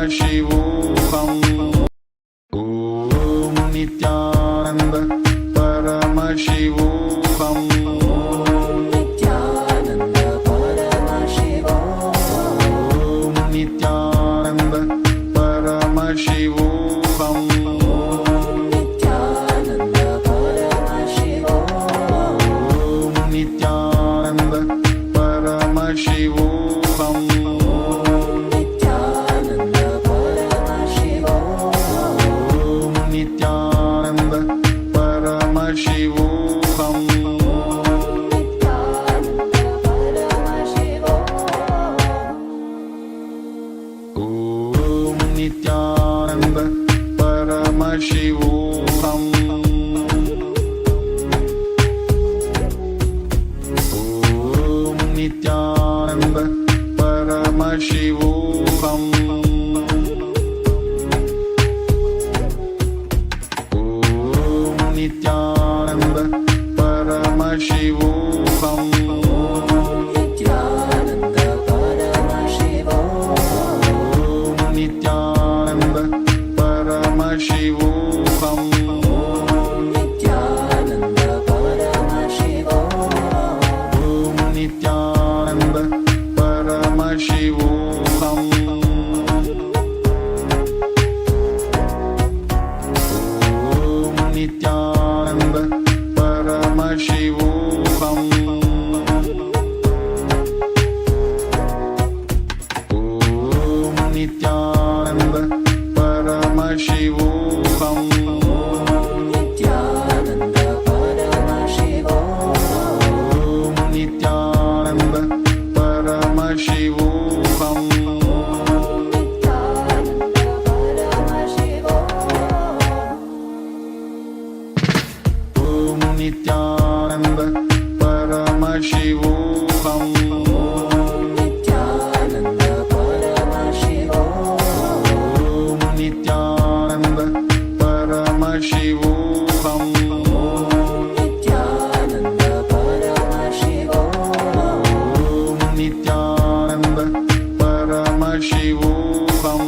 Shivoham. Om Nithyananda Parama Shivoham. Nithyananda Parama Shivoham. Om Nithyananda Parama Shivoham. Nithyananda Parama Shivoham. Om Nithyananda Parama Shivoham. Nithyananda Parama Shivoham. Om Nithyananda Parama Shivoham. Nithyananda Parama Shivoham. Om Nithyananda Parama Shivoham. Om Nithyananda Parama Shivoham. Nithyananda Parama Shivoham. Om Nithyananda Parama Shivoham. Nithyananda Parama Shivoham. Om Nithyananda Parama Shivoham. Om Nithyananda Parama Shivoham. Om Nithyananda Parama Shivoham. Nithyananda Parama Shivoham. Om Nithyananda Parama Shivoham. Nithyananda Parama Shivoham. Om Nithyananda Parama Shivoham. Nithyananda Parama Shivoham. Om Nithyananda Parama Shivoham. Nithyananda Parama Shivoham. Om Nithyananda Parama Shivoham.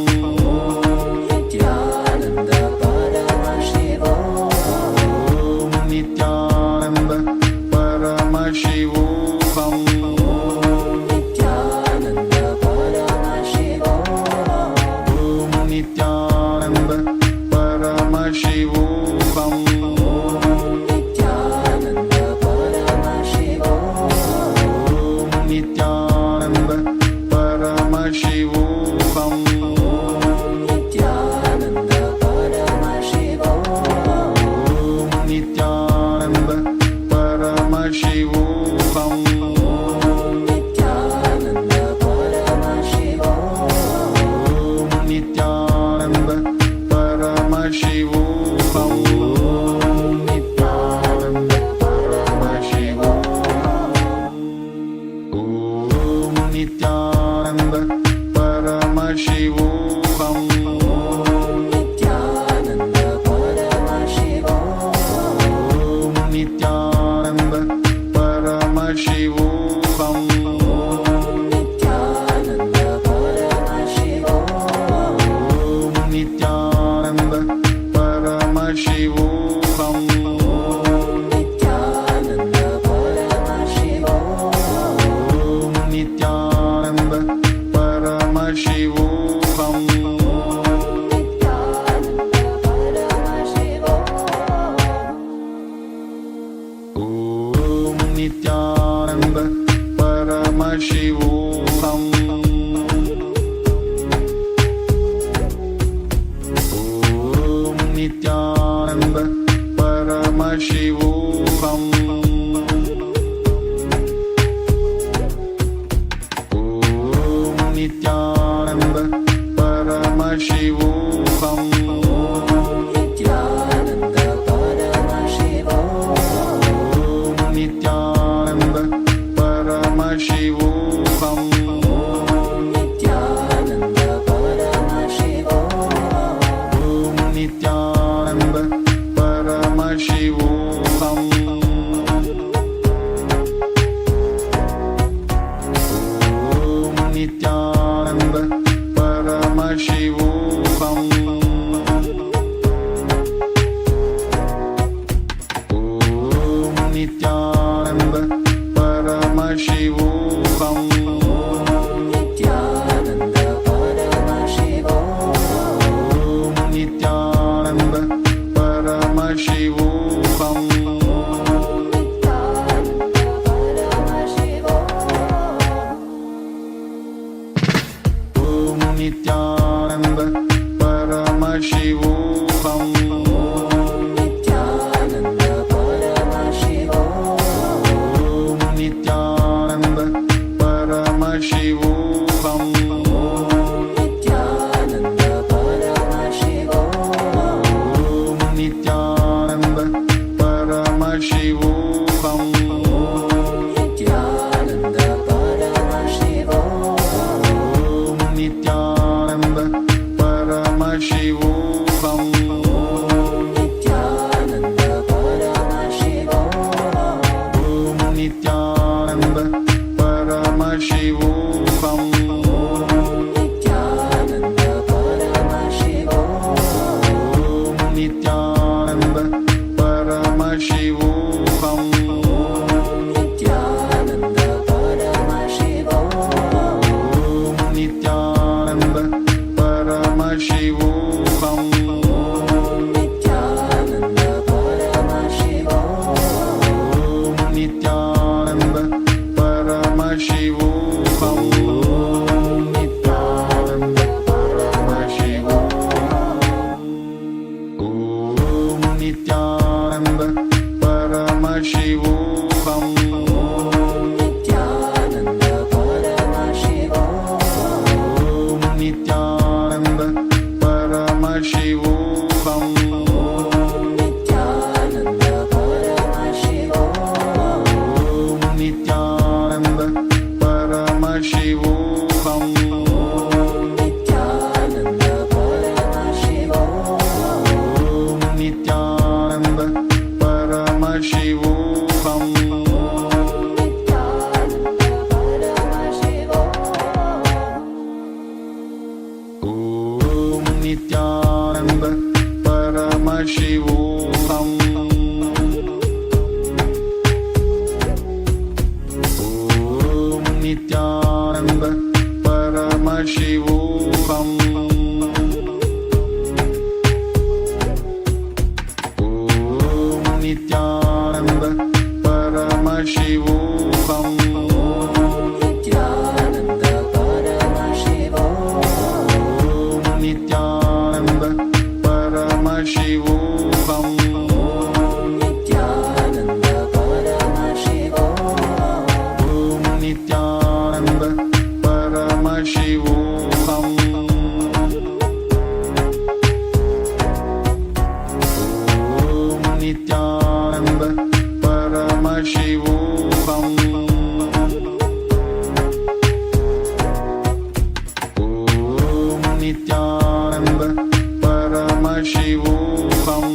Nithyananda Parama Shivoham. Om Nithyananda Parama Shivoham. Nithyananda Parama Shivoham. Om Nithyananda Parama Shivoham. Nithyananda Parama Shivoham. Om Nithyananda Parama Shivoham. Nithyananda Parama Shivoham. Om Nithyananda Parama Shivoham. Nithyananda Parama Shivoham. Om Nithyananda Parama Shivoham. Om Nithyananda Parama Shivoham. Nithyananda Parama Shivoham. Om Nithyananda Parama Shivoham. Nithyananda Parama Shivoham. Om Nithyananda Parama Shivoham. Nithyananda Parama Shivoham. Om Nithyananda Parama Shivoham. Nithyananda Parama Shivoham. Om Nithyananda Parama Shivoham. Om Nithyananda Parama Shivoham. Om Nithyananda Parama Shivoham. Nithyananda Parama Shivoham. Om Nithyananda Parama Shivoham. Nithyananda Parama Shivoham. Om Nithyananda Parama Shivoham. Om Nithyananda Parama परमशिवोऽहम् ॐ नित्यानन्द परमशिवोऽहम् Nithyananda Paramashivoham. ॐ नित्यानन्द परमशिवोऽहम् Nithyananda Paramashivoham. Nithyananda परमशिवोऽहम् Nithyananda Paramashivoham. Nithyananda परमशिवोऽहम् Nithyananda Paramashivoham. Nithyananda परमशिवोऽहम् Nithyananda Paramashivoham. Nithyananda परमशिवोऽहम् Nithyananda Paramashivoham. Nithyananda परमशिवोऽहम् Nithyananda Paramashivoham. Nithyananda परमशिवोऽहम् Nithyananda Paramashivoham. Nithyananda परमशिवोऽहम् Nithyananda Paramashivoham. Nithyananda परमशिवोऽहम् Om Nithyananda Paramashivoham. Nithyananda परमशिवोऽहम् Om Nithyananda Paramashivoham. Nithyananda परमशिवोऽहम् Om Nithyananda Paramashivoham. Nithyananda परमशिवोऽहम् Om Nithyananda Paramashivoham. Nithyananda Om परमशिवोऽहम् Nithyananda Paramashivoham. Om Nithyananda Paramashivoham. Om Nithyananda Paramashivoham. Nithyananda परमशिवोऽहम् Om Nithyananda Paramashivoham. Nithyananda परमशिवोऽहम् Om Nithyananda Paramashivoham. Om Nithyananda Paramashivoham. Om Nithyananda Paramashivoham.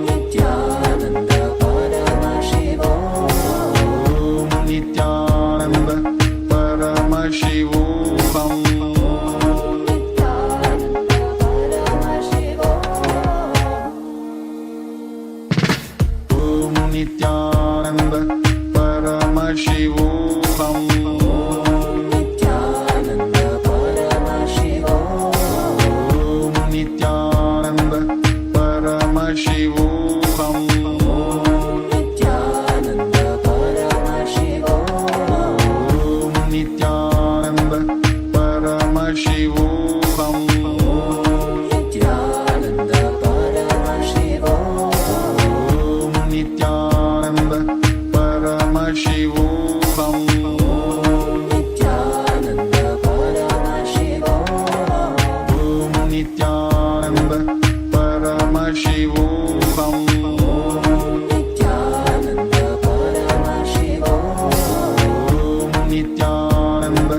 Nithyananda परमशिवोऽहम् Om Nithyananda Paramashivoham. Om Nithyananda Paramashivoham. Nithyananda परमशिवोऽहम् Om Nithyananda Paramashivoham. Nithyananda परमशिवोऽहम् Om Nithyananda Paramashivoham. Nithyananda परमशिवोऽहम् Om Nithyananda Paramashivoham. Nithyananda परमशिवोऽहम् Om Nithyananda Paramashivoham. Nithyananda परमशिवोऽहम् Om Nithyananda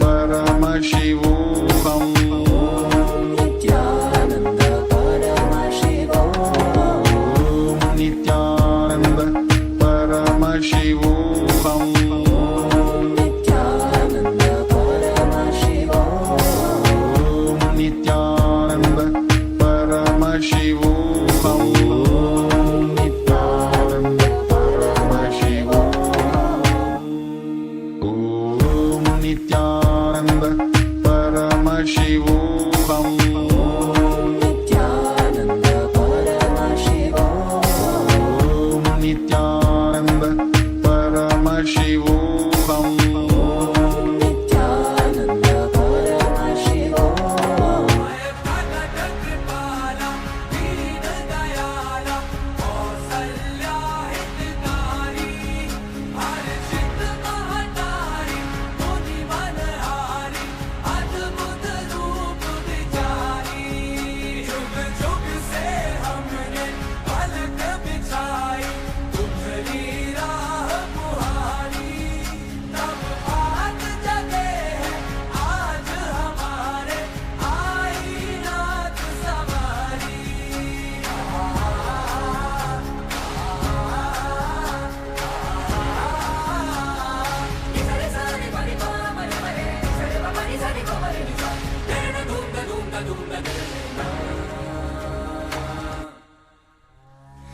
Paramashivoham. शिवोऽहम् नित्यानन्द परमशिवोऽहम् नित्यानन्द परमशिवोऽहम् नित्यानन्द परमशिवोऽहम्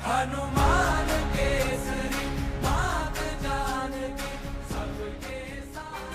हनुमान केसरी मात जानकी सबके साथ।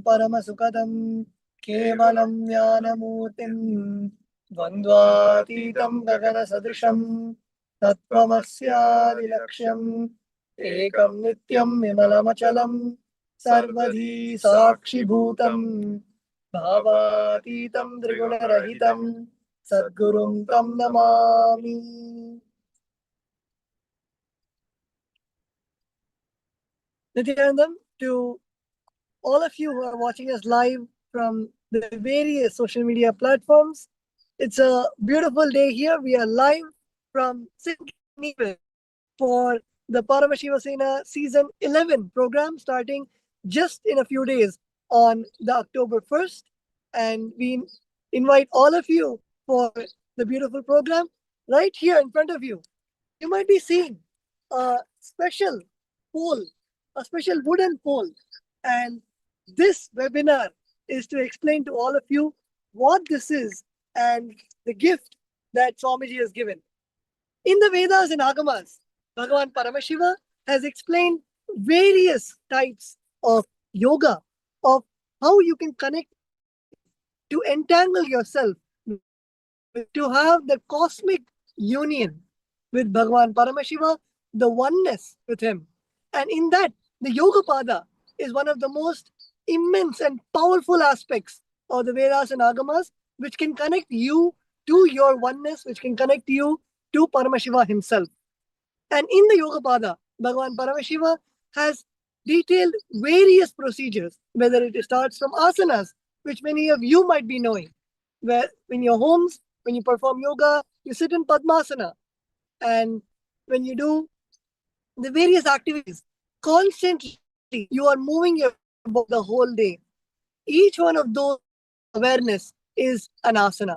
परमसुखदं केवलं ज्ञानमूर्तिं द्वन्द्वातीतं गगनसदृशं तत्त्वमस्यादिलक्ष्यम् एकं नित्यं विमलमचलं सर्वधी साक्षिभूतं भावातीतं त्रिगुणरहितं सद्गुरुं तं Namami. Nithyanandam, to all of you who are watching us live from the various social media platforms. It's a beautiful day here. We are live from Sydney for the Paramashivasena Season 11 program starting just in a few days on the October 1st. And we invite all of you for the beautiful program right here in front of you. You might be seeing a special pole, a special wooden pole. And this webinar is to explain to all of you what this is and the gift that Swamiji has given. In the Vedas and Agamas, Bhagavan Paramashiva has explained various types of yoga, of how you can connect to entangle yourself, to have the cosmic union with Bhagavan Paramashiva, the oneness with him. And in that, the Yoga Pada is one of the most immense and powerful aspects of the Vedas and Agamas, which can connect you to your oneness, which can connect you to Paramashiva himself. And in the Yoga Pada, Bhagavan Paramashiva has detailed various procedures, whether it starts from asanas, which many of you might be knowing, where in your homes, when you perform yoga, you sit in Padmasana. And when you do the various activities, constantly you are moving your body the whole day. Each one of those awareness is an asana.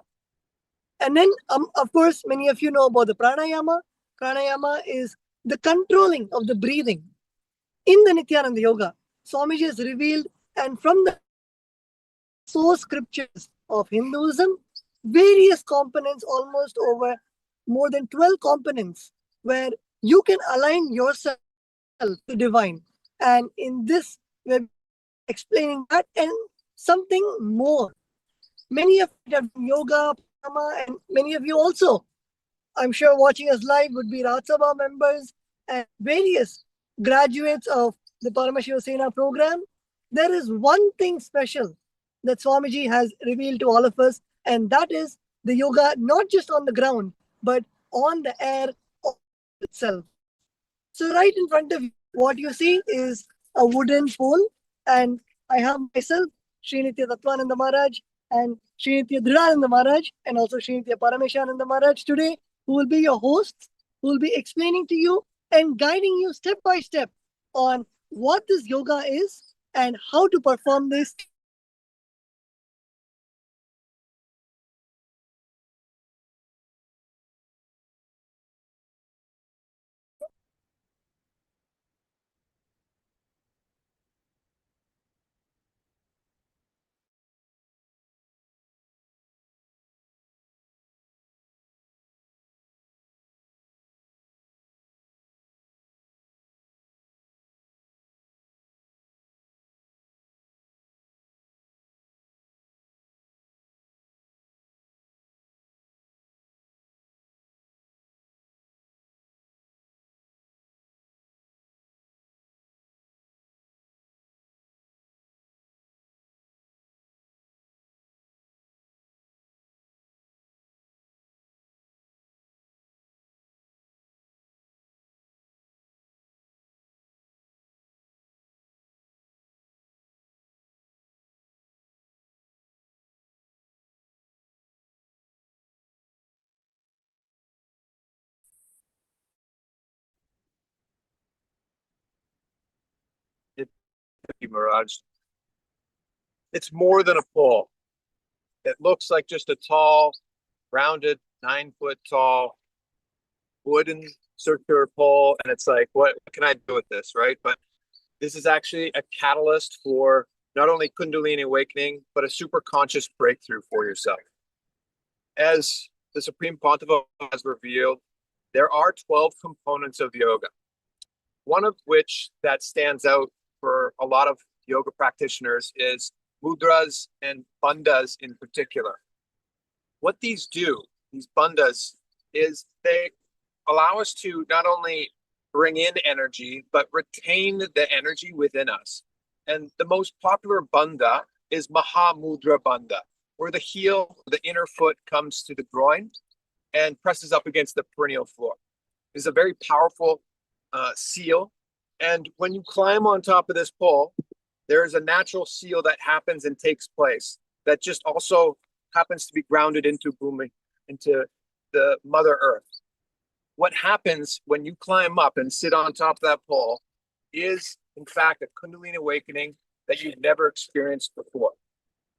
And then, of course, many of you know about the pranayama. Pranayama is the controlling of the breathing. In the Nithyananda Yoga, Swamiji has revealed, and from the source scriptures of Hinduism, various components, almost over more than 12 components, where you can align yourself to divine. And in this, we're explaining that and something more. Many of you have done yoga, pranayama, and many of you also, I'm sure, watching us live would be Raj Sabha members and various graduates of the Paramashivasena program. There is one thing special that Swamiji has revealed to all of us, and that is the yoga not just on the ground, but on the air itself. So right in front of you, what you see is a wooden pole, and I have myself, Sri Nithya Tattvananda Maharaj, and Sri Nithya Dhridananda Maharaj, and also Sri Nithya Parameshananda Maharaj today, who will be your hosts, who will be explaining to you and guiding you step by step on what this yoga is and how to perform this. Mirage. It's more than a pole. It looks like just a tall, rounded, 9-foot tall wooden circular pole. And it's like, what can I do with this, right? But this is actually a catalyst for not only Kundalini awakening, but a super conscious breakthrough for yourself. As the Supreme Pontiff has revealed, there are 12 components of yoga. One of which that stands out for a lot of yoga practitioners is mudras and bandhas in particular. What these do, these bandhas, is they allow us to not only bring in energy, but retain the energy within us. And the most popular bandha is Mahamudra Bandha, where the heel, the inner foot comes to the groin and presses up against the perennial floor. It's a very powerful seal. And when you climb on top of this pole, there's a natural seal that happens and takes place that just also happens to be grounded into Bhumi, into the Mother Earth. what happens when you climb up and sit on top of that pole is, in fact, a Kundalini awakening that you've never experienced before.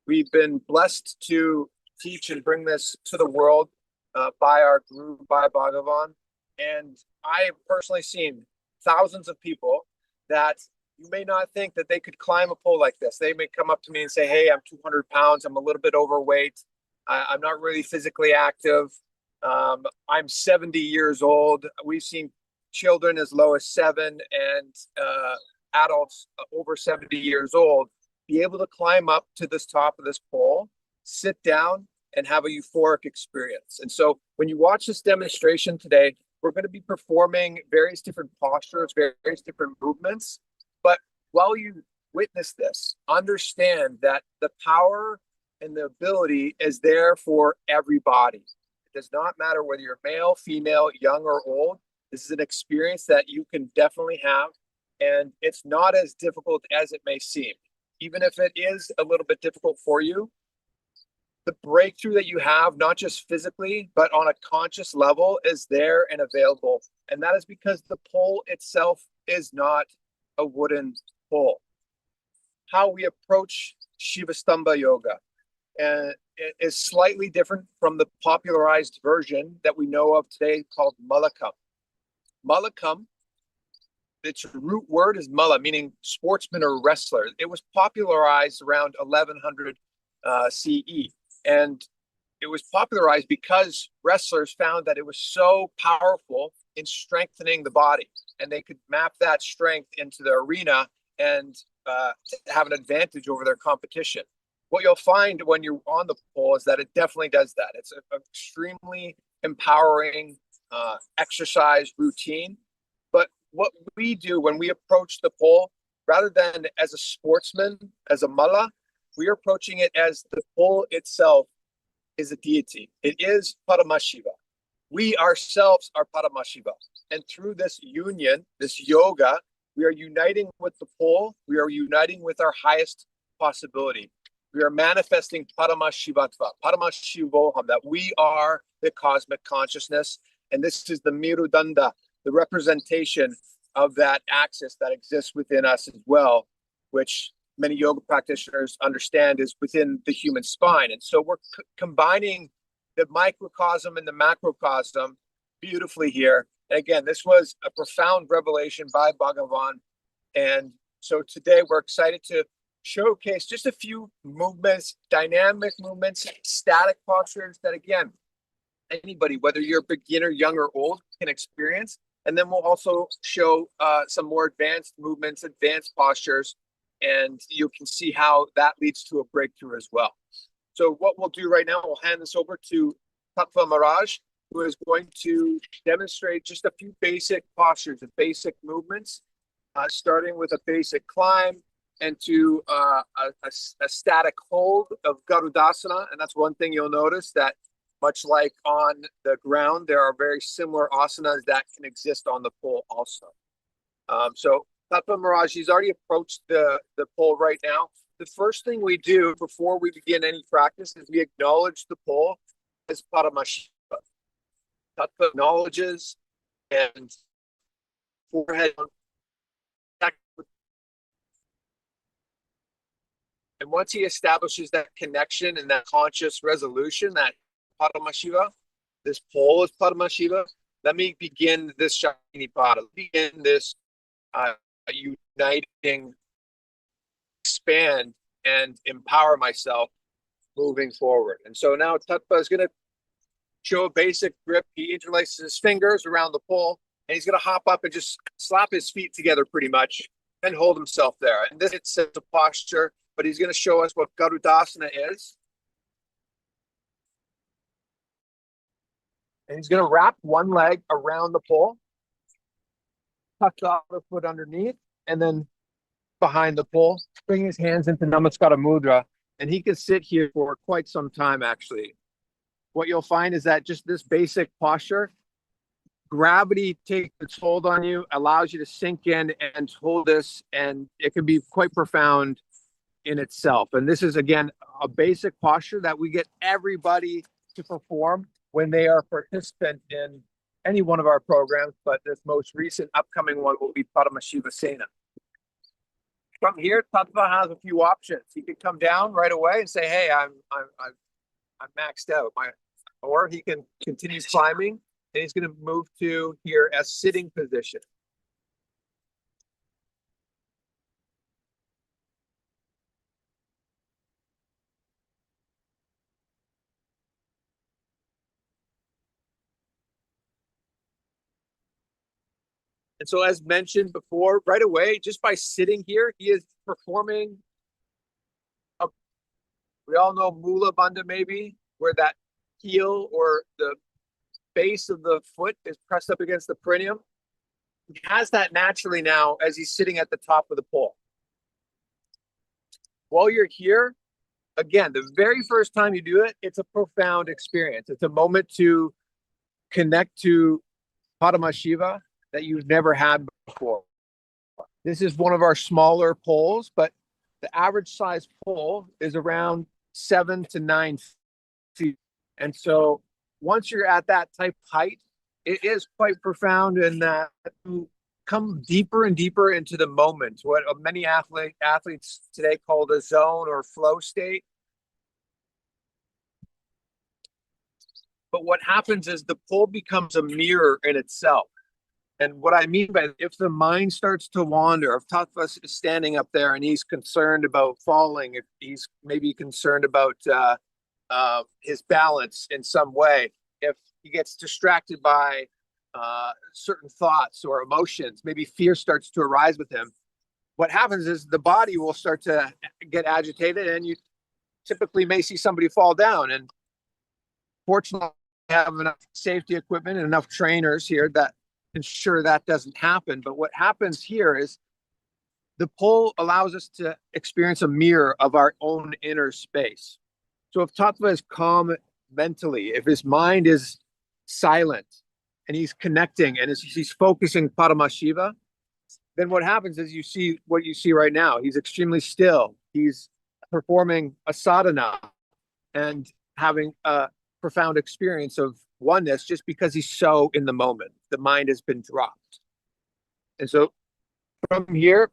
We've been blessed to teach and bring this to the world by our guru, by Bhagavan. And I have personally seen thousands of people that you may not think that they could climb a pole like this. They may come up to me and say, hey, I'm 200 pounds. I'm a little bit overweight. I'm not really physically active. I'm 70 years old. We've seen children as low as 7 and adults over 70 years old be able to climb up to this top of this pole, sit down, and have a euphoric experience. And so when you watch this demonstration today, we're going to be performing various different postures, various different movements. But while you witness this, understand that the power and the ability is there for everybody. It does not matter whether you're male, female, young, or old. This is an experience that you can definitely have, and it's not as difficult as it may seem. Even if it is a little bit difficult for you, the breakthrough that you have, not just physically, but on a conscious level, is there and available. And that is because the pole itself is not a wooden pole. How we approach Shivastambha Yoga and it is slightly different from the popularized version that we know of today called Malakam. Malakam, its root word is mala, meaning sportsman or wrestler. It was popularized around 1100 CE. And it was popularized because wrestlers found that it was so powerful in strengthening the body. And they could map that strength into the arena and have an advantage over their competition. What you'll find when you're on the pole is that it definitely does that. It's an extremely empowering exercise routine. But what we do when we approach the pole, rather than as a sportsman, as a mala, we are approaching it as the pole itself is a deity. It is Paramashiva. We ourselves are Paramashiva. And through this union, this yoga, we are uniting with the pole. We are uniting with our highest possibility. We are manifesting Paramashivatva, Paramashivoham, that we are the cosmic consciousness. And this is the Mirudanda, the representation of that axis that exists within us as well, which many yoga practitioners understand is within the human spine. And so we're combining the microcosm and the macrocosm beautifully here. And again, this was a profound revelation by Bhagavan. And so today we're excited to showcase just a few movements, dynamic movements, static postures that, again, anybody, whether you're a beginner, young, or old, can experience. And then we'll also show some more advanced movements, advanced postures, and you can see how that leads to a breakthrough as well. So what we'll do right now, we'll hand this over to Tattva Maharaj, who is going to demonstrate just a few basic postures and basic movements, starting with a basic climb and to a static hold of Garudasana. And that's one thing you'll notice, that much like on the ground, there are very similar asanas that can exist on the pole also. So Tattva Maharaj, he's already approached the pole right now. The first thing we do before we begin any practice is we acknowledge the pole as Paramashiva. Tattva acknowledges and forehead. And once he establishes that connection and that conscious resolution, that Paramashiva, this pole is Paramashiva, let me begin this Shakti-Pada, begin this uniting, expand, and empower myself moving forward. And so now Tattva is going to show a basic grip. He interlaces his fingers around the pole, and he's going to hop up and just slap his feet together pretty much and hold himself there. And this is a posture, but he's going to show us what Garudasana is. And he's going to wrap one leg around the pole, tuck the other foot underneath, and then behind the pole, bring his hands into Namaskara Mudra, and he can sit here for quite some time, actually. What you'll find is that just this basic posture, gravity takes its hold on you, allows you to sink in and hold this, and it can be quite profound in itself. And this is, again, a basic posture that we get everybody to perform when they are a participant in any one of our programs, but this most recent upcoming one will be Padmasivasana. From here, Tattva has a few options. He can come down right away and say, "Hey, I'm maxed out." Or he can continue climbing, and he's going to move to here as sitting position. And so, as mentioned before, right away, just by sitting here, he is performing. We all know Mula Bandha, maybe, where that heel or the base of the foot is pressed up against the perineum. He has that naturally now as he's sitting at the top of the pole. While you're here, again, the very first time you do it, it's a profound experience. It's a moment to connect to Padmashiva that you've never had before. This is one of our smaller poles, but the average size pole is around 7 to 9 feet. And so once you're at that type of height, it is quite profound in that you come deeper and deeper into the moment, what many athletes today call the zone or flow state. But what happens is the pole becomes a mirror in itself. And what I mean by if the mind starts to wander, if Tattva is standing up there and he's concerned about falling, if he's maybe concerned about his balance in some way, if he gets distracted by certain thoughts or emotions, maybe fear starts to arise with him, what happens is the body will start to get agitated, and you typically may see somebody fall down. And fortunately, we have enough safety equipment and enough trainers here that ensure that doesn't happen. But what happens here is the pole allows us to experience a mirror of our own inner space. So if Tattva is calm mentally, if his mind is silent and he's connecting and he's focusing Padmashiva, then what happens is you see what you see right now. He's extremely still. He's performing a sadhana and having a profound experience of oneness just because he's so in the moment. The mind has been dropped. And so from here,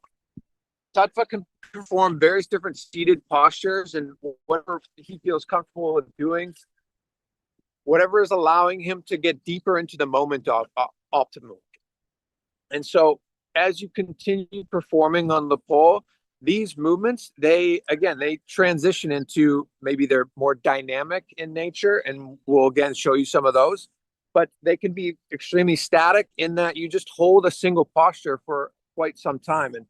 Tattva can perform various different seated postures and whatever he feels comfortable with doing, whatever is allowing him to get deeper into the moment optimally. And so as you continue performing on the pole, these movements, they transition into maybe they're more dynamic in nature, and we'll again show you some of those, but they can be extremely static in that you just hold a single posture for quite some time. And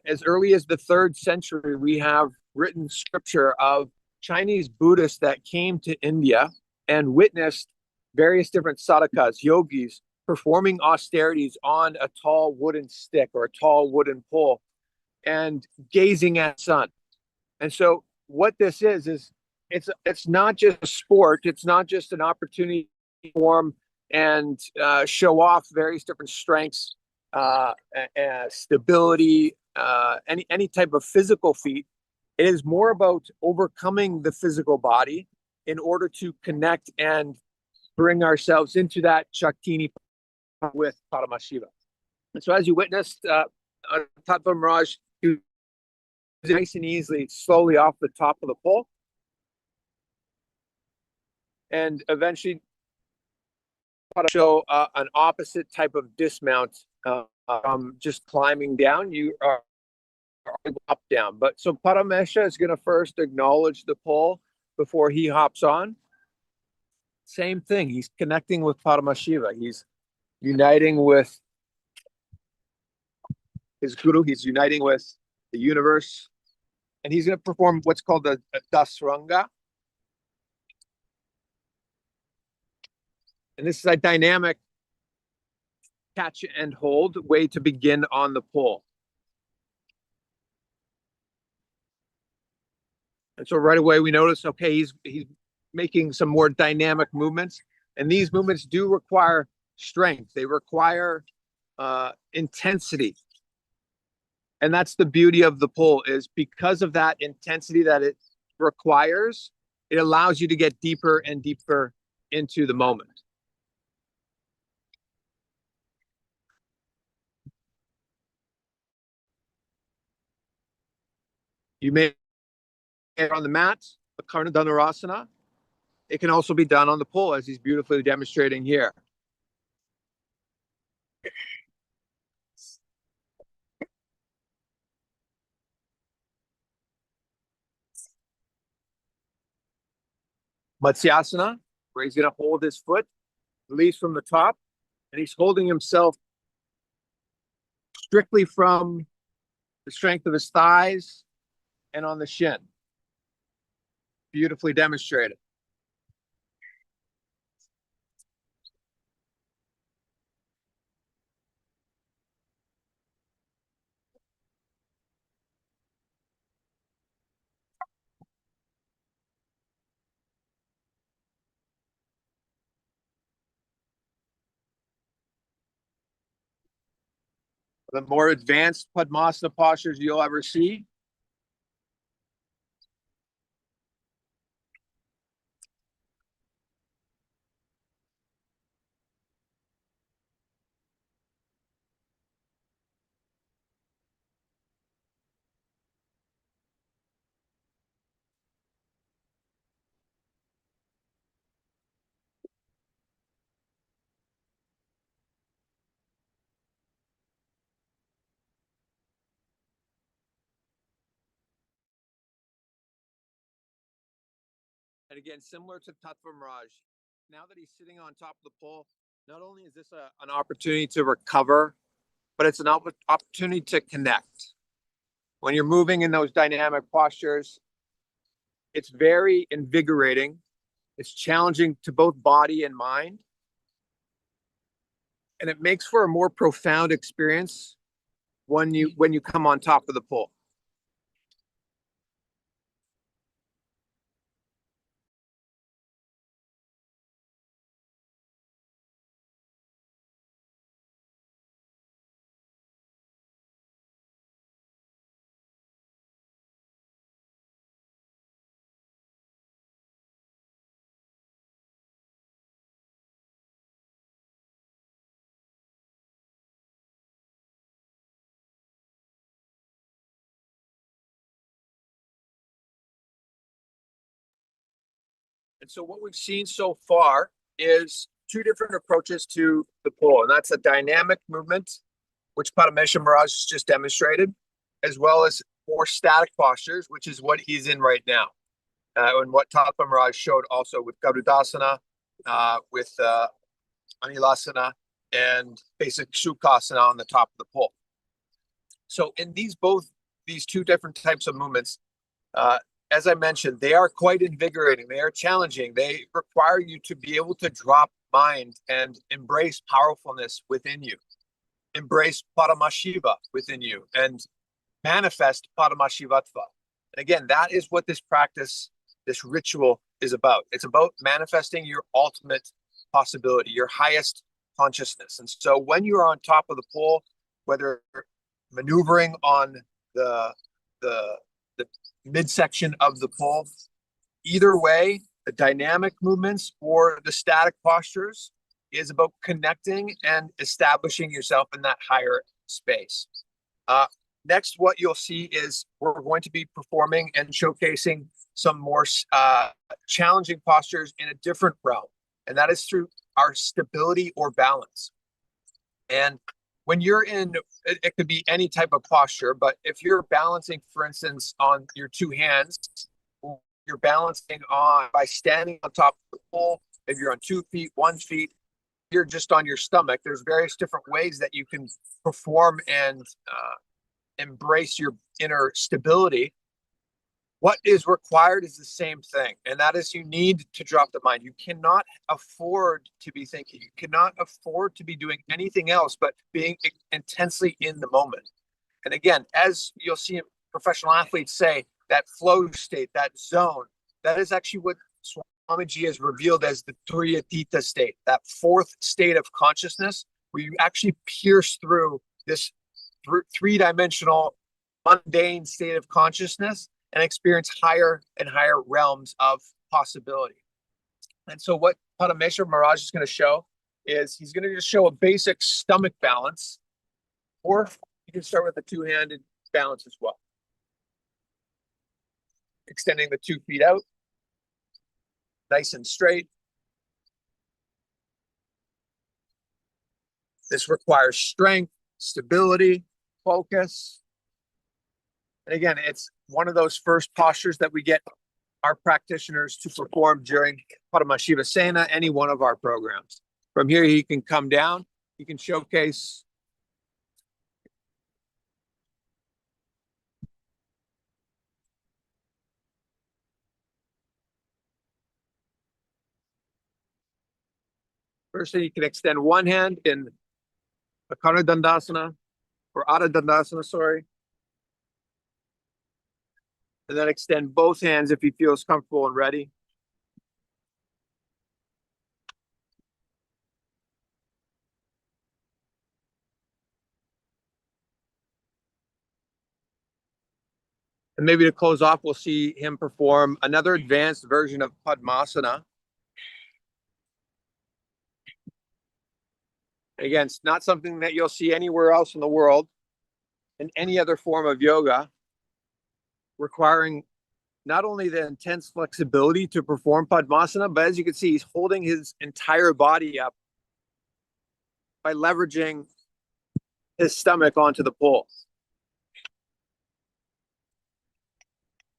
as early as the 3rd century, we have written scripture of Chinese Buddhists that came to India and witnessed various different sadhakas, yogis, performing austerities on a tall wooden stick or a tall wooden pole and gazing at sun. And so what this is it's not just a sport. It's not just an opportunity to perform and show off various different strengths, stability, any type of physical feat. It is more about overcoming the physical body in order to connect and bring ourselves into that Shaktini with Padmashiva. And so as you witnessed, Tattva Maharaj do nice and easily, slowly off the top of the pole. And eventually show an opposite type of dismount from just climbing down. You are up, down. But so Paramesha is going to first acknowledge the pole before he hops on. Same thing. He's connecting with Padmashiva. He's uniting with his guru. He's uniting with the universe. And he's going to perform what's called a dasranga. And this is a dynamic catch and hold way to begin on the pole. And so right away we notice, okay, he's making some more dynamic movements. And these movements do require strength. They require intensity. And that's the beauty of the pole, is because of that intensity that it requires, it allows you to get deeper and deeper into the moment. You may it on the mat, a Karna Dhanurasana. It can also be done on the pole, as he's beautifully demonstrating here. Matsyasana, where he's going to hold his foot, release from the top, and he's holding himself strictly from the strength of his thighs and on the shin. Beautifully demonstrated. The more advanced Padmasana postures you'll ever see. And again, similar to Tattva Mirage, now that he's sitting on top of the pole, not only is this an opportunity to recover, but it's an opportunity to connect. When you're moving in those dynamic postures, it's very invigorating. It's challenging to both body and mind. And it makes for a more profound experience when you come on top of the pole. And so what we've seen so far is two different approaches to the pole, and that's a dynamic movement, which Paramesha Maharaj has just demonstrated, as well as more static postures, which is what he's in right now. And what Tapa Maharaj showed also with Garudasana, with Anilasana, and basic Sukhasana on the top of the pole. So in these two different types of movements, as I mentioned, they are quite invigorating. They are challenging. They require you to be able to drop mind and embrace powerfulness within you, embrace Paramashiva within you, and manifest Paramashivatva. And again, that is what this practice, this ritual is about. It's about manifesting your ultimate possibility, your highest consciousness. And so when you're on top of the pole, whether maneuvering on the midsection of the pole, either way, the dynamic movements or the static postures is about connecting and establishing yourself in that higher space. Next, what you'll see is we're going to be performing and showcasing some more challenging postures in a different realm, and that is through our stability or balance. And when you're in, it could be any type of posture, but if you're balancing, for instance, on your two hands, you're balancing on by standing on top of the pole. If you're on 2 feet, 1 feet, you're just on your stomach. There's various different ways that you can perform and embrace your inner stability. What is required is the same thing, and that is you need to drop the mind. You cannot afford to be thinking. You cannot afford to be doing anything else but being intensely in the moment. And again, as you'll see professional athletes say, that flow state, that zone, that is actually what Swamiji has revealed as the Turiyatita state, that fourth state of consciousness, where you actually pierce through this three-dimensional, mundane state of consciousness and experience higher and higher realms of possibility. And so what Paramesha Maharaj is going to show is he's going to just show a basic stomach balance, or you can start with a two-handed balance as well. extending the 2 feet out, nice and straight. This requires strength, stability, focus. And again, it's one of those first postures that we get our practitioners to perform during Padmasivasana, any one of our programs. From here, he can come down, he can showcase first thing, you can extend one hand in Akara Dandasana or Adha Dandasana, sorry. And then extend both hands if he feels comfortable and ready. And maybe to close off, we'll see him perform another advanced version of Padmasana. Again, it's not something that you'll see anywhere else in the world in any other form of yoga, requiring not only the intense flexibility to perform Padmasana, but as you can see, he's holding his entire body up by leveraging his stomach onto the pole.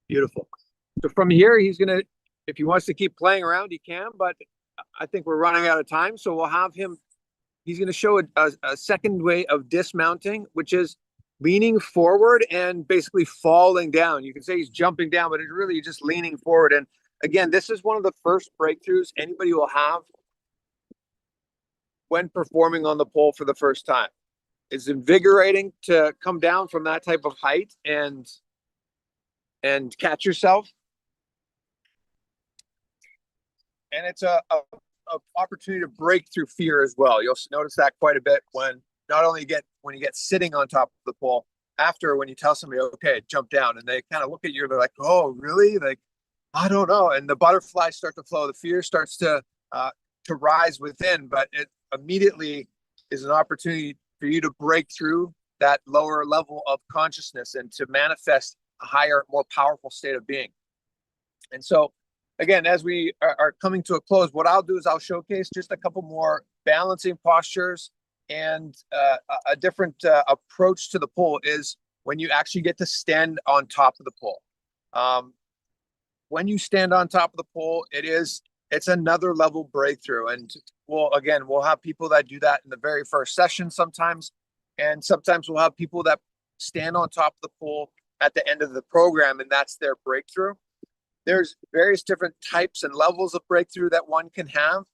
Beautiful. So from here, he's gonna, if he wants to keep playing around, he can, but I think we're running out of time. So we'll have him, he's gonna show a second way of dismounting, which is leaning forward and basically falling down. You can say he's jumping down, but it's really just leaning forward. And again, this is one of the first breakthroughs anybody will have when performing on the pole for the first time. It's invigorating to come down from that type of height and catch yourself. And it's a opportunity to break through fear as well. You'll notice that quite a bit when not only when you get sitting on top of the pole, after when you tell somebody, okay, jump down, and they kind of look at you, they're like, oh, really? Like, I don't know. And the butterflies start to flow. The fear starts to rise within, but it immediately is an opportunity for you to break through that lower level of consciousness and to manifest a higher, more powerful state of being. And so, again, as we are coming to a close, what I'll do is I'll showcase just a couple more balancing postures, and a different approach to the pole is when you actually get to stand on top of the pole. When you stand on top of the pole, it's another level breakthrough. And we'll have people that do that in the very first session sometimes. And sometimes we'll have people that stand on top of the pole at the end of the program, and that's their breakthrough. There's various different types and levels of breakthrough that one can have.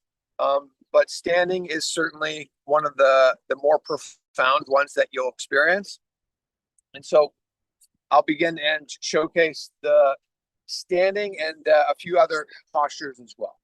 But standing is certainly one of the more profound ones that you'll experience. And so I'll begin and showcase the standing and a few other postures as well.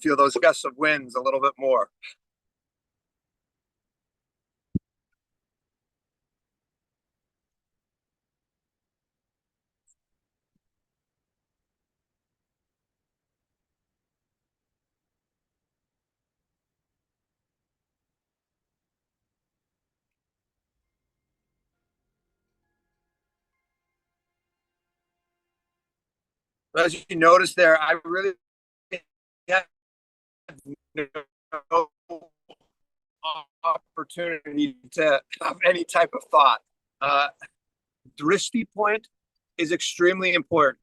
Feel those gusts of winds a little bit more. As you notice there, I really had no opportunity to have any type of thought. Drishti point is extremely important.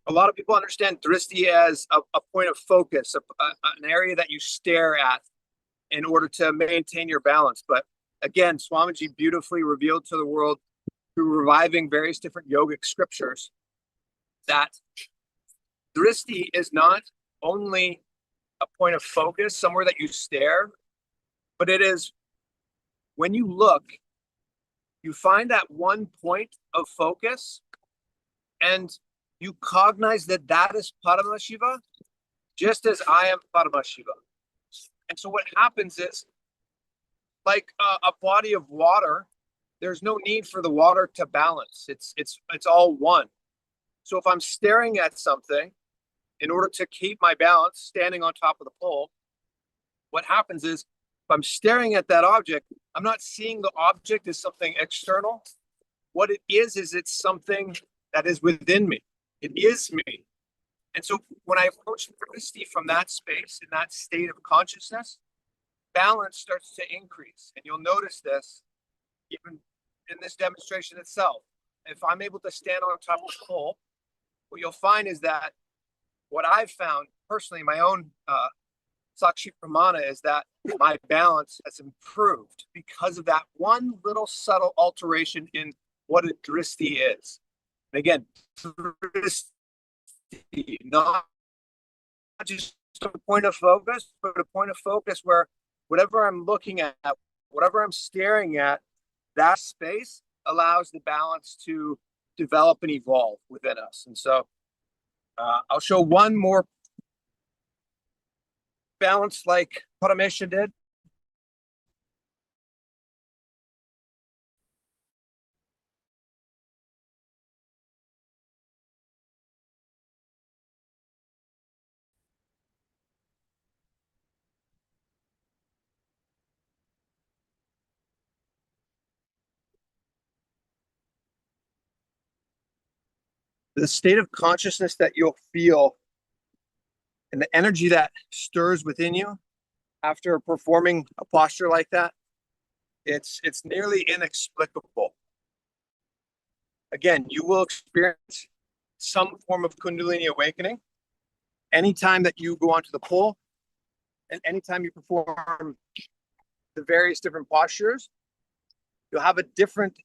A lot of people understand drishti as a point of focus, an area that you stare at in order to maintain your balance. But again, Swamiji beautifully revealed to the world through reviving various different yogic scriptures that drishti is not only a point of focus, somewhere that you stare, but it is when you look, you find that one point of focus and you cognize that that is Paramashiva, just as I am Paramashiva. And so what happens is, like a body of water, there's no need for the water to balance. It's all one. So if I'm staring at something, in order to keep my balance standing on top of the pole, what happens is, if I'm staring at that object, I'm not seeing the object as something external. What it is it's something that is within me. It is me. And so when I approach drishti from that space, in that state of consciousness, balance starts to increase. And you'll notice this even in this demonstration itself. If I'm able to stand on top of the pole, what you'll find is that what I've found personally, my own Sakshi Pramana, is that my balance has improved because of that one little subtle alteration in what a drishti is. And again, drishti, not just a point of focus, but a point of focus where whatever I'm looking at, whatever I'm staring at, that space allows the balance to develop and evolve within us. And so I'll show one more balance like Paramesha did. The state of consciousness that you'll feel and the energy that stirs within you after performing a posture like that, it's nearly inexplicable. Again, you will experience some form of Kundalini awakening anytime that you go onto the pole and anytime you perform the various different postures, you'll have a different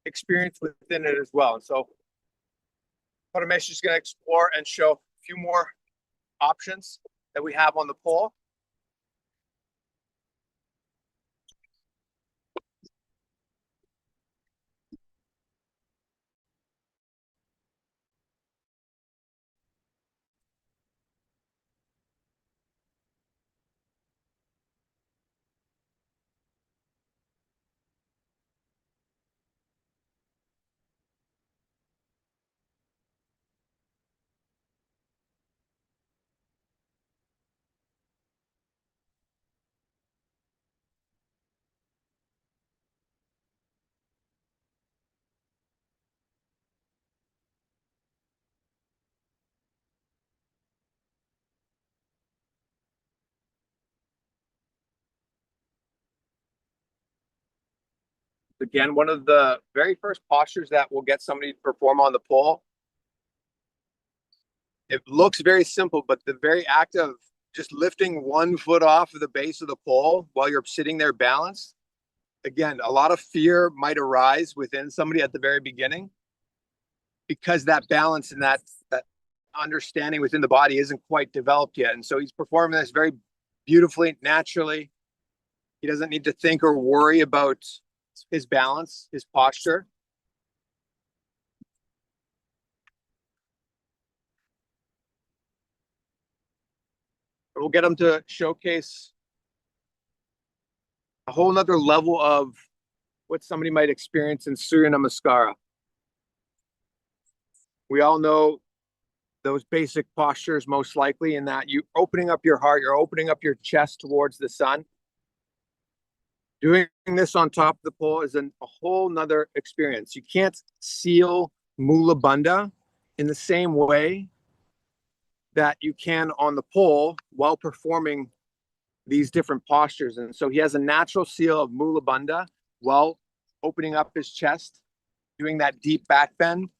experience within it as well. And so Paramesha is going to explore and show a few more options that we have on the pole. Again, one of the very first postures that will get somebody to perform on the pole. It looks very simple, but the very act of just lifting one foot off of the base of the pole while you're sitting there balanced, again, a lot of fear might arise within somebody at the very beginning because that balance and that understanding within the body isn't quite developed yet. And so he's performing this very beautifully, naturally. He doesn't need to think or worry about his balance, his posture. We'll get him to showcase a whole nother level of what somebody might experience in Surya Namaskara. We all know those basic postures most likely in that you opening up your heart, you're opening up your chest towards the sun. Doing this on top of the pole is a whole nother experience. You can't seal Mula Bandha in the same way that you can on the pole while performing these different postures. And so he has a natural seal of Mula Bandha while opening up his chest, doing that deep back bend,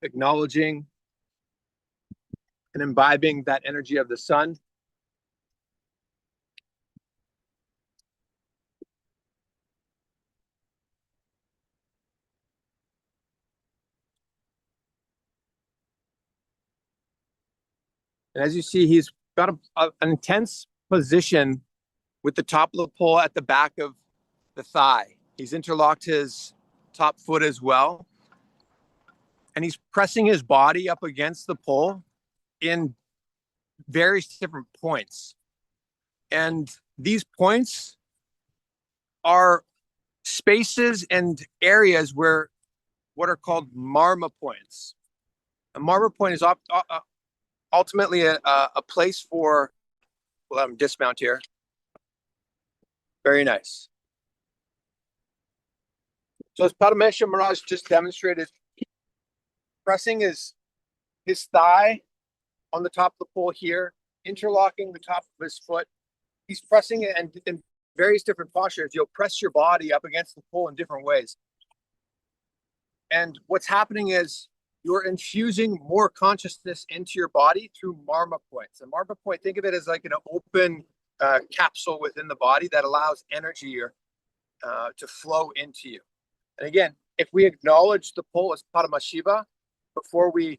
acknowledging and imbibing that energy of the sun. And as you see, he's got an intense position with the top of the pole at the back of the thigh. He's interlocked his top foot as well. And he's pressing his body up against the pole in various different points. And these points are spaces and areas where what are called marma points. A marma point is ultimately a place for, well, I'm dismount here. Very nice. So as Parameshwar Maharaj just demonstrated, pressing his thigh on the top of the pole here, interlocking the top of his foot. He's pressing it, and in various different postures, you'll press your body up against the pole in different ways. And what's happening is you're infusing more consciousness into your body through marma points. A marma point, think of it as like an open capsule within the body that allows energy to flow into you. And again, if we acknowledge the pole as Paramashiva before we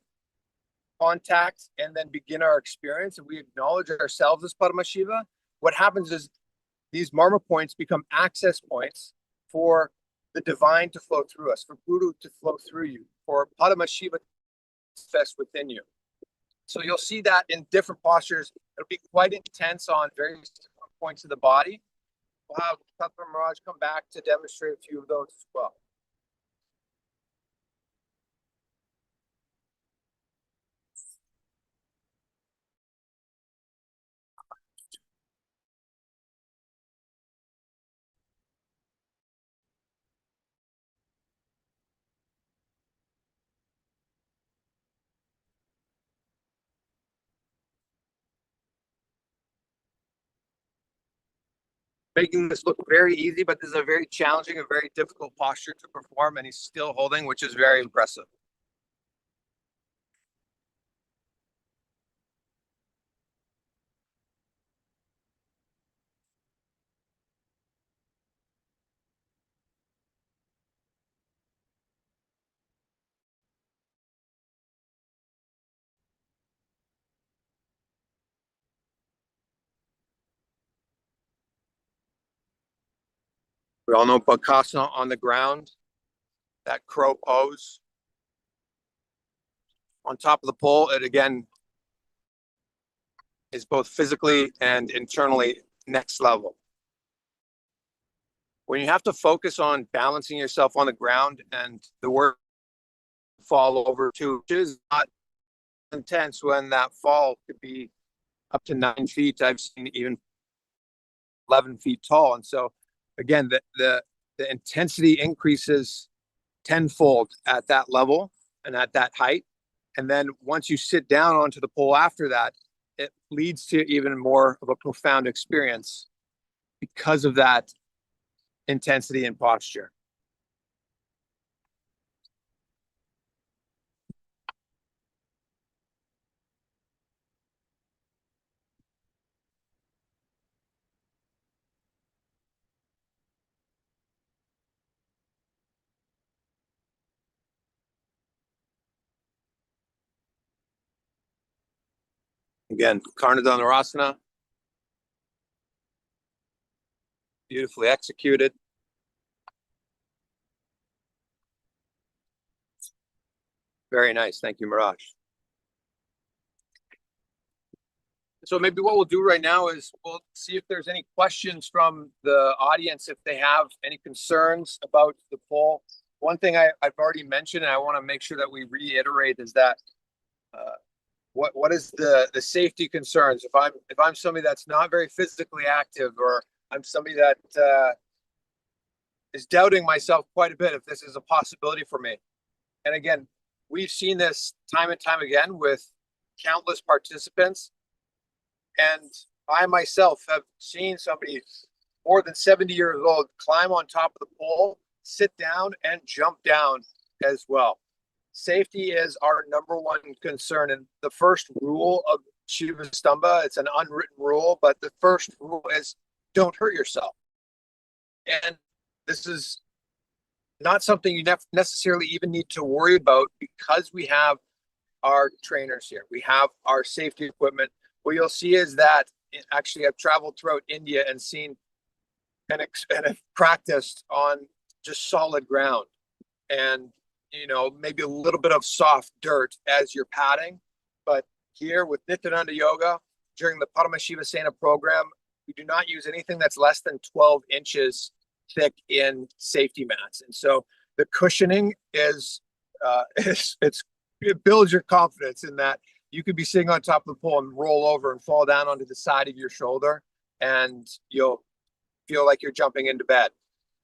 contact and then begin our experience, and we acknowledge ourselves as Paramashiva, what happens is these marma points become access points for the divine to flow through us, for Guru to flow through you, for Paramashiva to manifest within you. So you'll see that in different postures. It'll be quite intense on various different points of the body. We'll have Tathra Maharaj come back to demonstrate a few of those as well. Making this look very easy, but this is a very challenging, a very difficult posture to perform, and he's still holding, which is very impressive. We all know Bakasana on the ground, that crow pose. On top of the pole, it again is both physically and internally next level. When you have to focus on balancing yourself on the ground and the work fall over too, which is not intense when that fall could be up to 9 feet. I've seen even 11 feet tall. And so again, the intensity increases tenfold at that level and at that height. And then once you sit down onto the pole after that, it leads to even more of a profound experience because of that intensity and posture. Again, Karnadanurasana, beautifully executed. Very nice. Thank you, Miraj. So maybe what we'll do right now is we'll see if there's any questions from the audience, if they have any concerns about the poll. One thing I've already mentioned, and I want to make sure that we reiterate, is that what is the safety concerns? If I'm somebody that's not very physically active, or I'm somebody that is doubting myself quite a bit if this is a possibility for me. And again, we've seen this time and time again with countless participants. And I myself have seen somebody more than 70 years old climb on top of the pole, sit down, and jump down as well. safety is our number one concern. And the first rule of Shivastambha, it's an unwritten rule, but the first rule is don't hurt yourself. And this is not something you necessarily even need to worry about because we have our trainers here. We have our safety equipment. What you'll see is that actually I've traveled throughout India and seen and have practiced on just solid ground and, you know, maybe a little bit of soft dirt as you're padding. But here with Nithyananda Yoga, during the Padmasivasana program, we do not use anything that's less than 12 inches thick in safety mats. And so the cushioning is, it builds your confidence in that you could be sitting on top of the pole and roll over and fall down onto the side of your shoulder and you'll feel like you're jumping into bed.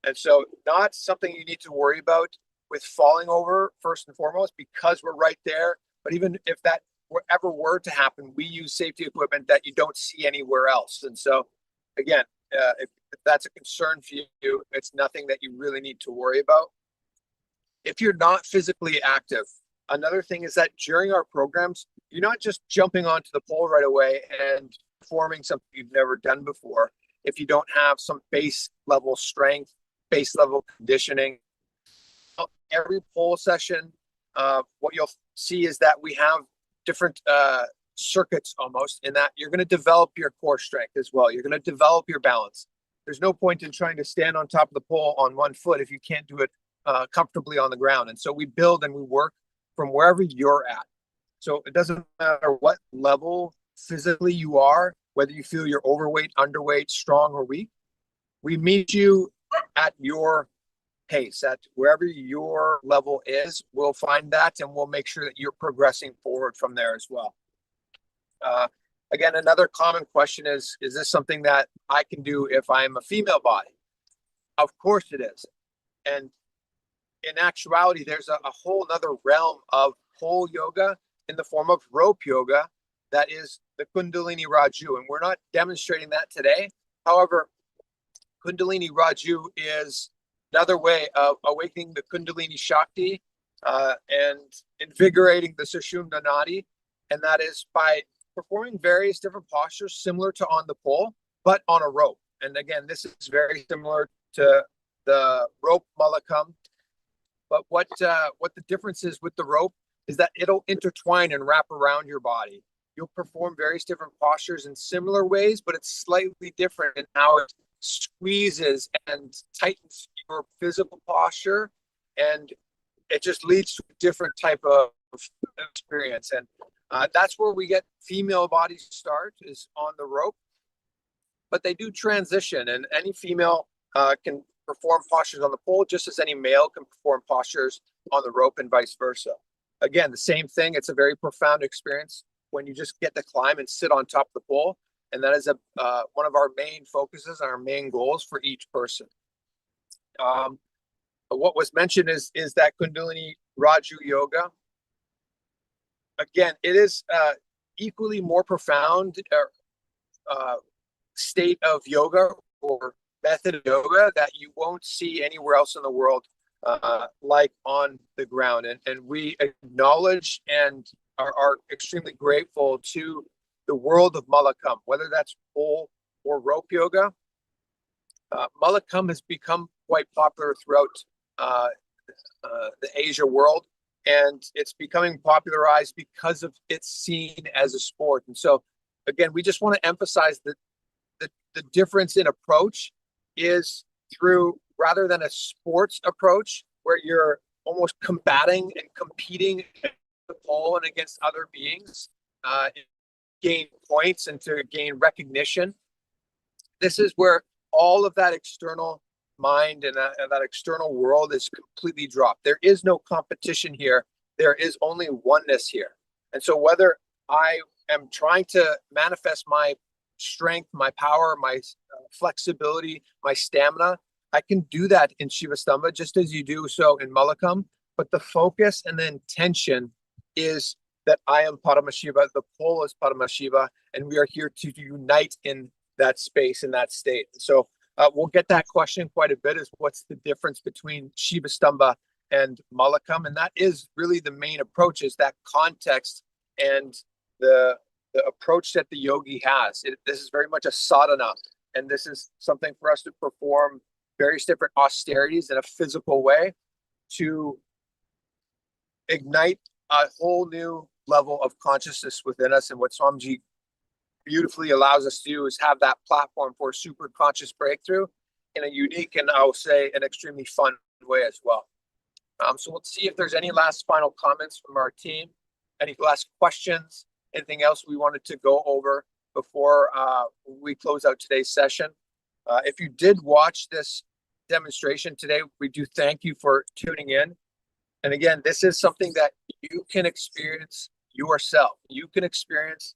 And so not something you need to worry about with falling over first and foremost, because we're right there. But even if that ever were to happen, we use safety equipment that you don't see anywhere else. And so again, if that's a concern for you, it's nothing that you really need to worry about. If you're not physically active, another thing is that during our programs, you're not just jumping onto the pole right away and performing something you've never done before. If you don't have some base level strength, base level conditioning, every pole session, what you'll see is that we have different circuits almost, in that you're going to develop your core strength as well. You're going to develop your balance. There's no point in trying to stand on top of the pole on one foot if you can't do it comfortably on the ground. And so we build and we work from wherever you're at. So it doesn't matter what level physically you are, whether you feel you're overweight, underweight, strong, or weak. We meet you at your pace, at wherever your level is. We'll find that and we'll make sure that you're progressing forward from there as well. Again, another common question is this something that I can do if I'm a female body? Of course it is. And in actuality, there's a whole other realm of pole yoga in the form of rope yoga that is the Kundalini Raju. And we're not demonstrating that today. However, Kundalini Raju is another way of awakening the Kundalini Shakti and invigorating the Sushumna Nadi. And that is by performing various different postures similar to on the pole, but on a rope. And again, this is very similar to the rope Malakam. But what the difference is with the rope is that it'll intertwine and wrap around your body. You'll perform various different postures in similar ways, but it's slightly different in how it squeezes and tightens your physical posture, and it just leads to a different type of experience. And that's where we get female bodies start, is on the rope, but they do transition, and any female can perform postures on the pole just as any male can perform postures on the rope, and vice versa. Again, the same thing. It's a very profound experience when you just get to climb and sit on top of the pole. And that is one of our main focuses, our main goals for each person. What was mentioned is that Kundalini Raju Yoga. Again, it is equally more profound state of yoga or method of yoga that you won't see anywhere else in the world, like on the ground. And we acknowledge and are extremely grateful to the world of Malakam, whether that's pole or rope yoga. Malakam has become quite popular throughout the Asia world, and it's becoming popularized because of it's seen as a sport. And so, again, we just want to emphasize that the difference in approach is through, rather than a sports approach where you're almost combating and competing at the pole and against other beings, gain points and to gain recognition. This is where all of that external mind and that external world is completely dropped. There is no competition here. There is only oneness here. And so whether I am trying to manifest my strength, my power, my flexibility, my stamina, I can do that in Shivastambha just as you do so in Malakam. But the focus and the intention is that I am Paramashiva, the pole is Paramashiva, and we are here to unite in that space, in that state. So we'll get that question quite a bit, is what's the difference between Shivastambha and Malakam. And that is really the main approach, is that context and the approach that the yogi has. This is very much a sadhana, and this is something for us to perform various different austerities in a physical way to ignite a whole new level of consciousness within us. And what Swamiji beautifully allows us to do is have that platform for super conscious breakthrough in a unique, and I'll say an extremely fun way as well. So let's see if there's any last final comments from our team, any last questions, anything else we wanted to go over before we close out today's session. If you did watch this demonstration today, we do thank you for tuning in. And again, this is something that you can experience yourself. You can experience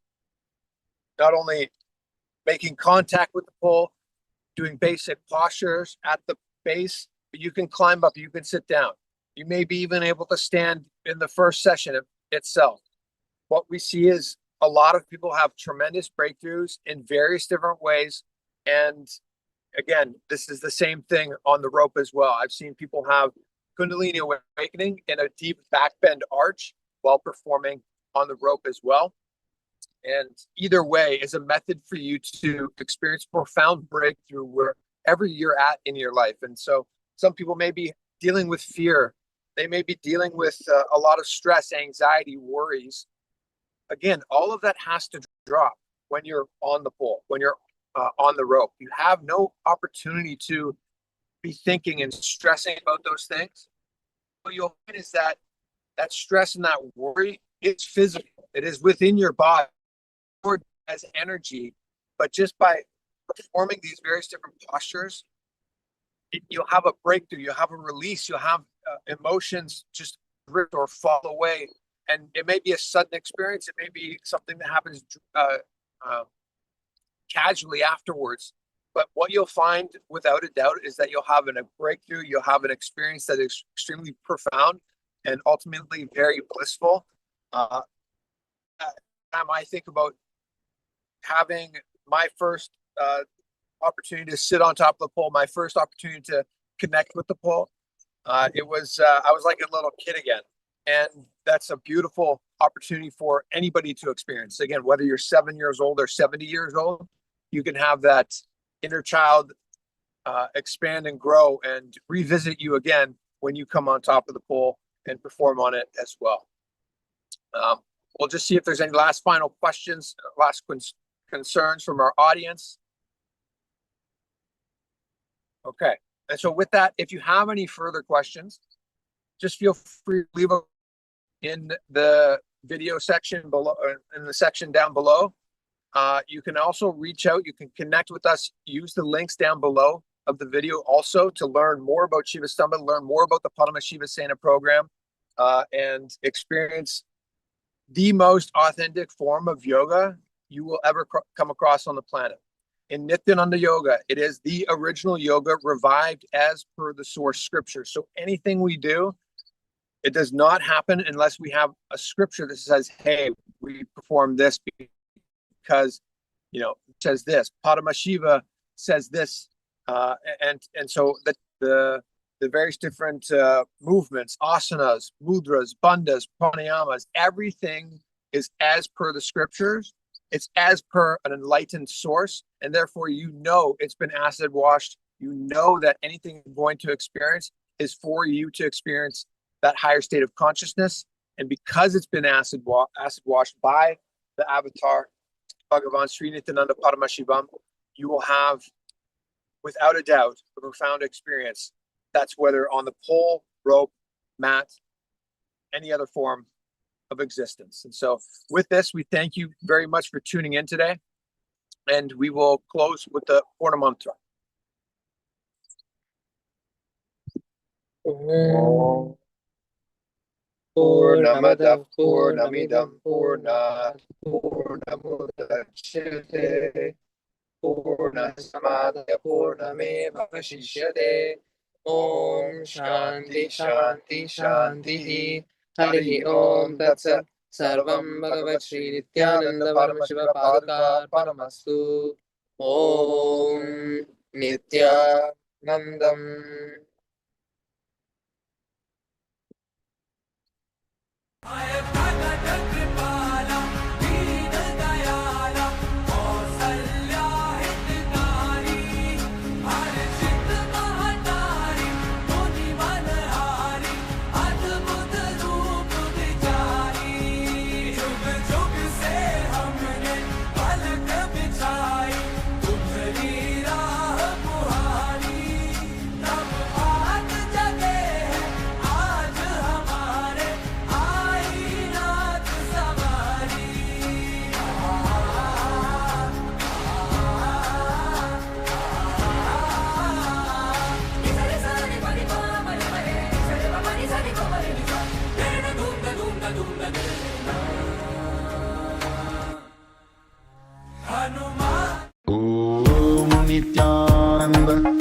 not only making contact with the pole, doing basic postures at the base, but you can climb up, you can sit down. You may be even able to stand in the first session itself. What we see is a lot of people have tremendous breakthroughs in various different ways. And again, this is the same thing on the rope as well. I've seen people have Kundalini awakening in a deep back bend arch while performing on the rope as well. And either way is a method for you to experience profound breakthrough wherever you're at in your life. And so some people may be dealing with fear. They may be dealing with a lot of stress, anxiety, worries. Again, all of that has to drop when you're on the pole, when you're on the rope. You have no opportunity to be thinking and stressing about those things. What you'll find is that that stress and that worry, it's physical. It is within your body as energy, but just by performing these various different postures, you'll have a breakthrough, you'll have a release, you'll have emotions just drift or fall away. And it may be a sudden experience, it may be something that happens casually afterwards. But what you'll find without a doubt is that you'll have a breakthrough, you'll have an experience that is extremely profound and ultimately very blissful. Time I think about having my first opportunity to sit on top of the pole, my first opportunity to connect with the pole, I was like a little kid again. And that's a beautiful opportunity for anybody to experience. Again, whether you're 7 years old or 70 years old, you can have that inner child expand and grow and revisit you again when you come on top of the pole and perform on it as well. We'll just see if there's any last final questions, last concerns from our audience. Okay, and so with that, if you have any further questions, just feel free to leave them in the video section below, in the section down below. You can also reach out, you can connect with us, use the links down below of the video also to learn more about Shivastambha, learn more about the Padmashiva program, and experience the most authentic form of yoga you will ever come across on the planet. In Nithyananda Yoga, it is the original yoga revived as per the source scripture. So anything we do, it does not happen unless we have a scripture that says, hey, we perform this because, you know, it says this. Padmashiva says this. And so the various different movements, asanas, mudras, bandhas, pranayamas, everything is as per the scriptures. It's as per an enlightened source, and therefore you know it's been acid washed. You know that anything you're going to experience is for you to experience that higher state of consciousness. And because it's been acid washed by the avatar, Bhagavan Sri Nithyananda Paramashivam, you will have, without a doubt, a profound experience. That's whether on the pole, rope, mat, any other form of existence. And so with this, we thank you very much for tuning in today. And we will close with the Purna Mantra. Purnamadav Purnamidam Purnat Purnamudachyate Purnasamadaya Purnameva Vashishyate. Om Shanti Shanti Shanti. Hari Om Tat Sat. Sarvam Bhagavat Shri Nithyananda Paramashiva Padukar Paramastu. Om Nithyanandam. Om Nithyananda